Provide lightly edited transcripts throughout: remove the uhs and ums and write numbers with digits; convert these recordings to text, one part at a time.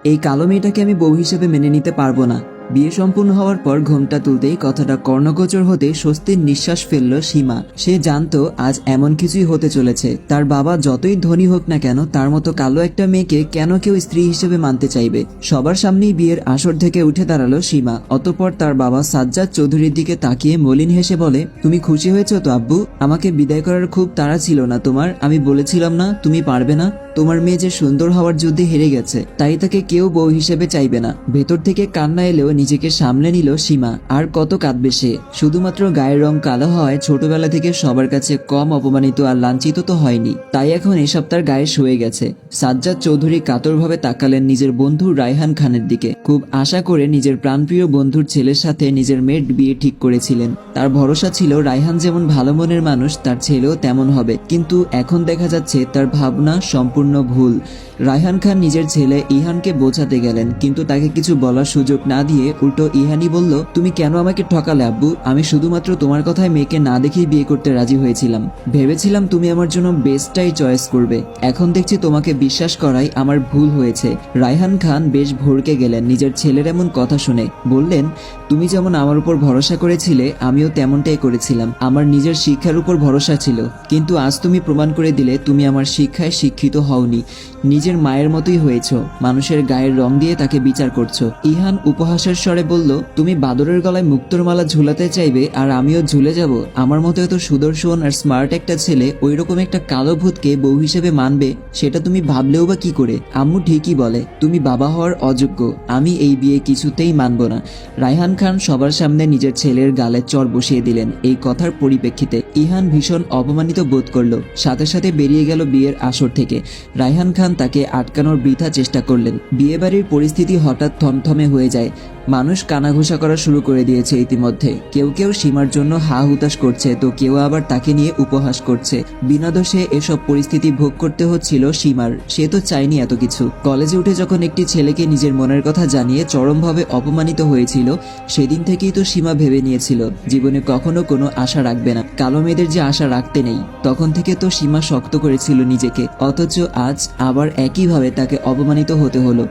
এই কালো মেয়েটাকে আমি বউ হিসেবে মেনে নিতে পারবো না। বিয়ে সম্পূর্ণ হওয়ার পর ঘোমটা তুলতেই কথাটা কর্ণগোচর হতে স্বস্তির নিঃশ্বাস ফেলল সীমা। সে জানতো আজ এমন কিছুই হতে চলেছে। তার বাবা যতই ধনী হোক না কেন, তার মতো কালো একটা মেয়েকে কেন কেউ স্ত্রী হিসেবে মানতে চাইবে। সবার সামনেই বিয়ের আসর থেকে উঠে দাঁড়ালো সীমা। অতঃপর তার বাবা সাজ্জাদ চৌধুরীর দিকে তাকিয়ে মলিন হেসে বলে, তুমি খুশি হয়েছো তো আব্বু? আমাকে বিদায় করার খুব তাড়া ছিল না তোমার? আমি বলেছিলাম না তুমি পারবে না? তোমার মেয়ে যে সুন্দর হওয়ার যুদ্ধে হেরে গেছে, তাই তাকে কেউ বউ হিসেবে চাইবে না। ভেতর থেকে কান্না এলেও নিজেকে সামলে নিল সীমা। আর কত কাঁদবে সে? শুধুমাত্র গায়ের রং কালো হওয়ায় ছোটবেলা থেকে সবার কাছে কম অপমানিত আর লাঞ্ছিত তো হয়নি, তাই এখন এসব তার গায়ে সয়ে গেছে। সাজ্জাদ চৌধুরী কাতরভাবে তাকালেন নিজের বন্ধু রায়হান খানের দিকে। খুব আশা করে নিজের প্রাণপ্রিয় বন্ধুর ছেলের সাথে নিজের মেয়ের বিয়ে ঠিক করেছিলেন। তার ভরসা ছিল রায়হান যেমন ভালো মনের মানুষ, তার ছেলেও তেমন হবে। কিন্তু এখন দেখা যাচ্ছে তার ভাবনা সম্পূর্ণ ভুল। রায়হান খান নিজের ছেলে ইহানকে বোঝাতে গেলেন, কিন্তু তাকে কিছু বলার সুযোগ না দিয়ে উল্টো ইহানই বলল, তুমি কেন আমাকে ঠকালে আব্বু? আমি শুধুমাত্র তোমার কথায় মেয়েকে না দেখেই বিয়ে করতে রাজি হয়েছিলাম। ভেবেছিলাম তুমি আমার জন্য বেস্টটাই চয়েস করবে। এখন দেখছি তোমাকে বিশ্বাস করাই আমার ভুল হয়েছে। রায়হান খান বেশ ভড়কে গেলেন নিজের ছেলের এমন কথা শুনে। বললেন, তুমি যেমন আমার উপর ভরসা করেছিলে, আমিও তেমনটাই করেছিলাম। আমার নিজের শিক্ষার উপর ভরসা ছিল, কিন্তু আজ তুমি প্রমাণ করে দিলে তুমি আমার শিক্ষায় শিক্ষিত হওনি। নিজের মায়ের মতোই হয়েছ। মানুষের গায়ের রং দিয়ে তাকে বিচার করছো। ইহান উপহাসের স্বরে বলল, তুমি বাদরের গলায় মুক্তোর মালা ঝুলাতে চাইবে আর আমিও ঝুলে যাব? আমার মতো এত সুদর্শন আর স্মার্ট একটা ছেলে ওইরকম একটা কালো ভূতকে বউ হিসেবে মানবে, সেটা তুমি ভাবলেও বা কি করে? আম্মু ঠিকই বলে, তুমি বাবা হওয়ার অযোগ্য। আমি এই বিয়ে কিছুতেই মানব না। রায়হান খান সবার সামনে নিজের ছেলের গালে চর বসিয়ে দিলেন। এই কথার পরিপ্রেক্ষিতে ইহান ভীষণ অপমানিত বোধ করল। সাথে সাথে বেরিয়ে গেল বিয়ের আসর থেকে। রায়হান খান তাকে আটকানোর বৃথা চেষ্টা করলেন। বিয়েবাড়ির পরিস্থিতি হঠাৎ থমথমে হয়ে যায়। মানুষ কানাঘুষা করা শুরু করে দিয়েছে ইতিমধ্যে। কেউ কেউ সীমার জন্য হা হুতাশ করছে, তো কেউ আবার তাকে নিয়ে উপহাস করছে। বিনা দোষে এসব পরিস্থিতি ভোগ করতে হচ্ছিল সীমার। সে তো চায়নি এত কিছু। কলেজে উঠে যখন একটি ছেলেকে নিজের মনের কথা জানিয়ে চরমভাবে অপমানিত হয়েছিল, সেদিন থেকেই তো সীমা ভেবে নিয়েছিল জীবনে কখনো কোনো আশা রাখবে না। কালো মেয়েদের যে আশা রাখতে নেই, তখন থেকে তো সীমা শক্ত করেছিল নিজেকে। অথচ আজ আবার একইভাবে তাকে অপমানিত হতে হলো।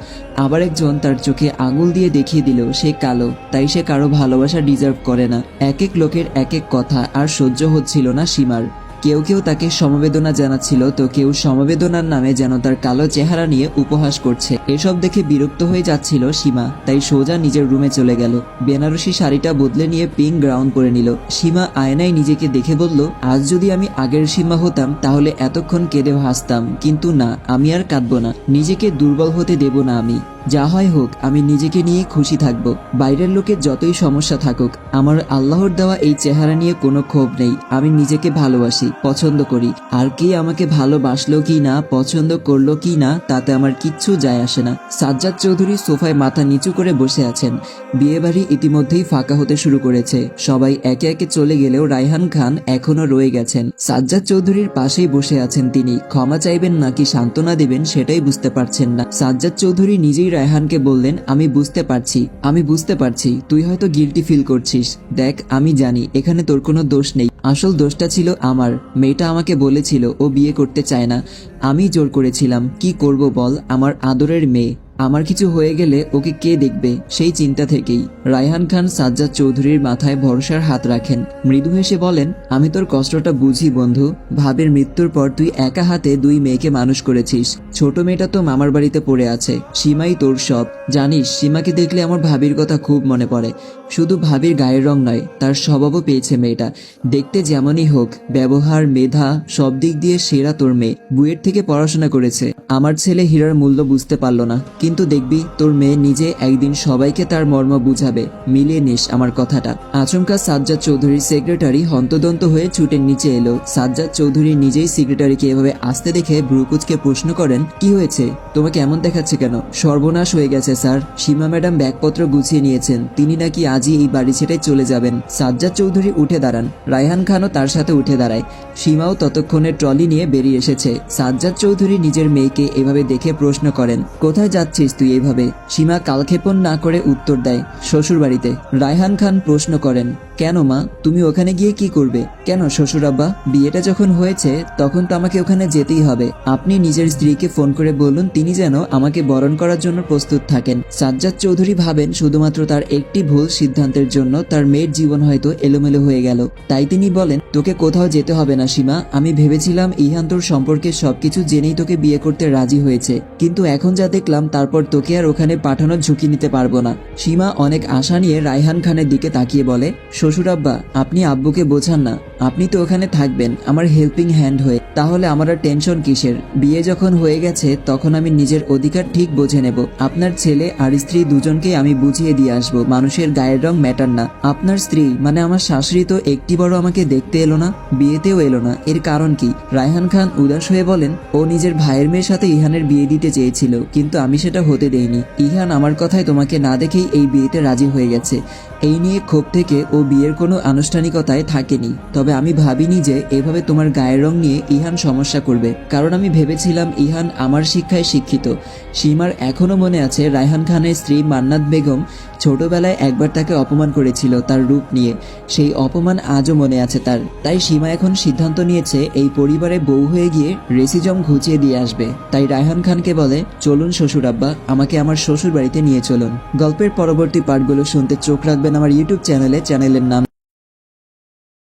আবার একজন তার চোখে আঙুল দিয়ে দেখিয়ে দিল সে কালো, তাই সে কারো ভালোবাসা ডিজার্ভ করে না। এক এক লোকের এক এক কথা আর সহ্য হচ্ছিল না সীমার। কেউ কেউ তাকে সমবেদনা জানাচ্ছিল, তো কেউ সমবেদনার নামে যেন তার কালো চেহারা নিয়ে উপহাস করছে। এসব দেখে বিরক্ত হয়ে যাচ্ছিল সীমা, তাই সোজা নিজের রুমে চলে গেল। বেনারসি শাড়িটা বদলে নিয়ে পিঙ্ক গ্রাউন করে নিল। সীমা আয়নায় নিজেকে দেখে বলল, আজ যদি আমি আগের সীমা হতাম তাহলে এতক্ষণ কেঁদে হাসতাম, কিন্তু না, আমি আর কাঁদবো না। নিজেকে দুর্বল হতে দেব না আমি। যা হয় হোক, আমি নিজেকে নিয়ে খুশি থাকব। বাইরের লোকের যতই সমস্যা থাকুক, আমার আল্লাহর দেওয়া এই চেহারা নিয়ে কোনো ক্ষোভ নেই। আমি নিজেকে ভালোবাসি, পছন্দ করি। আর কে আমাকে ভালোবাসলো কি না, পছন্দ করলো কি না, তাতে আমার কিচ্ছু যায় আসে না। সাজ্জাদ চৌধুরী সোফায় মাথা নিচু করে বসে আছেন। বিয়েবাড়ি ইতিমধ্যেই ফাঁকা হতে শুরু করেছে। সবাই একে একে চলে গেলেও রায়হান খান এখনো রয়ে গেছেন। সাজ্জাদ চৌধুরীর পাশেই বসে আছেন তিনি। ক্ষমা চাইবেন নাকি সান্ত্বনা দেবেন সেটাই বুঝতে পারছেন না। সাজ্জাদ চৌধুরী নিজেই রায়হানকে বললেন, আমি বুঝতে পারছি তুই হয়তো গিল্টি ফিল করছিস। দেখ, আমি জানি এখানে তোর কোনো দোষ নেই। আসল দোষটা ছিল আমার। মেয়েটা আমাকে বলেছিল ও বিয়ে করতে চায় না, আমি জোর করেছিলাম। কি করব বল, আমার আদরের মেয়ে। আমার কিছু হয়ে গেলে ওকে কে দেখবে, সেই চিন্তা থেকেই। রায়হান খান সাজ্জাদ চৌধুরীর মাথায় ভরসার হাত রাখেন। মৃদু হেসে বলেন, আমি তোর কষ্টটা বুঝি বন্ধু। ভাবের মৃত্যুর পর তুই একা হাতে দুই মেয়েকে মানুষ করেছিস। ছোট মেয়েটা তো মামার বাড়িতে পড়ে আছে। সীমাই তোর সব। জানিস, সীমাকে দেখলে আমার ভাবির কথা খুব মনে পড়ে। শুধু ভাবির গায়ের রং নয়, তার স্বভাবও পেয়েছে মেয়েটা। দেখতে যেমনই হোক, ব্যবহার, মেধা, সব দিক দিয়ে সেরা তোর মেয়ে। বুয়েট থেকে পড়াশোনা করেছে। আমার ছেলে হীরার মূল্য বুঝতে পারলো না, কিন্তু দেখবি তোর মেয়ে নিজে একদিন সবাইকে তার মর্ম বুঝাবে। মিলিয়ে নিস আমার কথাটা। আচমকা সাজ্জাদ চৌধুরীর সেক্রেটারি হন্তদন্ত হয়ে ছুটে নিচে এলো। সাজ্জাদ চৌধুরী নিজেই সেক্রেটারিকে এভাবে আসতে দেখে ভ্রুকুচকে প্রশ্ন করেন, কি হয়েছে? তোমাকে এমন দেখাচ্ছে কেন? সর্বনাশ হয়ে গেছে স্যার। সীমা ম্যাডাম ব্যাগপত্র গুছিয়ে নিয়েছেন। তিনি নাকি আজই এই বাড়ি ছেড়ে চলে যাবেন। সাজ্জাদ চৌধুরী উঠে দাঁড়ান। রায়হান খানও তার সাথে উঠে দাঁড়ায়। সীমাও ততক্ষণে ট্রলি নিয়ে বেরিয়ে এসেছে। সাজ্জাদ চৌধুরী নিজের মেয়েকে এভাবে দেখে প্রশ্ন করেন, কোথায় যাচ্ছে যাচ্ছিস তুই এইভাবে? সীমা কালক্ষেপণ না করে উত্তর দেয়, শ্বশুর বাড়িতে। রায়হান খান প্রশ্ন করেন, কেন মা, তুমি ওখানে গিয়ে কি করবে? কেন শ্বশুর আব্বা, বিয়েটা যখন হয়েছে তখন তো আমাকে ওখানে যেতেই হবে। আপনি নিজের স্ত্রীকে ফোন করে বলুন তিনি যেন আমাকে বরণ করার জন্য প্রস্তুত থাকেন। সাজ্জাদ চৌধুরী ভাবেন শুধুমাত্র তার একটি ভুল সিদ্ধান্তের জন্য তার মেয়ের জীবন হয়তো এলোমেলো হয়ে গেল। তাই তিনি বলেন, তোকে কোথাও যেতে হবে না সীমা। আমি ভেবেছিলাম ইহান তোর সম্পর্কে সবকিছু জেনেই তোকে বিয়ে করতে রাজি হয়েছে, কিন্তু এখন যা দেখলাম তারপর তোকে আর ওখানে পাঠানোর ঝুঁকি নিতে পারবো না। সীমা অনেক আশা নিয়ে রায়হান খানের দিকে তাকিয়ে বলে, শ্বশুর আব্বা, আপনি আব্বুকে বোঝান না, আপনি তো ওখানে থাকবেন আমার হেল্পিং হ্যান্ড হয়ে, তাহলে আমার আর টেনশন কিসের? বিয়ে যখন হয়ে গেছে তখন আমি নিজের অধিকার ঠিক বুঝে নেব। আপনার ছেলে আর স্ত্রী দুজনকেই আমি বুঝিয়ে দিয়ে আসবো মানুষের গায়ের রং ম্যাটার না। আপনার স্ত্রী মানে আমার শাশুড়ি তো একটি বড় আমাকে দেখতে এলো না, বিয়েতেও এলো না, এর কারণ কি? রায়হান খান উদাস হয়ে বলেন, ও নিজের ভাইয়ের মেয়ের সাথে ইহানের বিয়ে দিতে চেয়েছিল, কিন্তু আমি সেটা হতে দেইনি। ইহান আমার কথায় তোমাকে না দেখেই এই বিয়েতে রাজি হয়ে গেছে। এই নিয়ে ক্ষোভ থেকে ও বিয়ের কোনো আনুষ্ঠানিকতায় থাকেনি। তবে আমি ভাবিনি যে এভাবে তোমার গায়ের রং নিয়ে ইহান সমস্যা করবে, কারণ আমি ভেবেছিলাম ইহান আমার শিক্ষায় শিক্ষিত। সীমার এখনো মনে আছে রায়হান খানের স্ত্রী মান্নাত বেগম ছোটবেলায় একবার তাকে অপমান করেছিল তার রূপ নিয়ে, সেই অপমান আজও মনে আছে তার। তাই সীমা এখন সিদ্ধান্ত নিয়েছে এই পরিবারে বউ হয়ে গিয়ে রেসিজম ঘুচিয়ে দিয়ে আসবে। তাই রায়হান খানকে বলে, চলুন শ্বশুর আব্বা, আমাকে আমার শ্বশুর বাড়িতে নিয়ে চলুন। গল্পের পরবর্তী পার্টগুলো শুনতে চোখ রাখবেন আমার ইউটিউব চ্যানেলে। চ্যানেলের নাম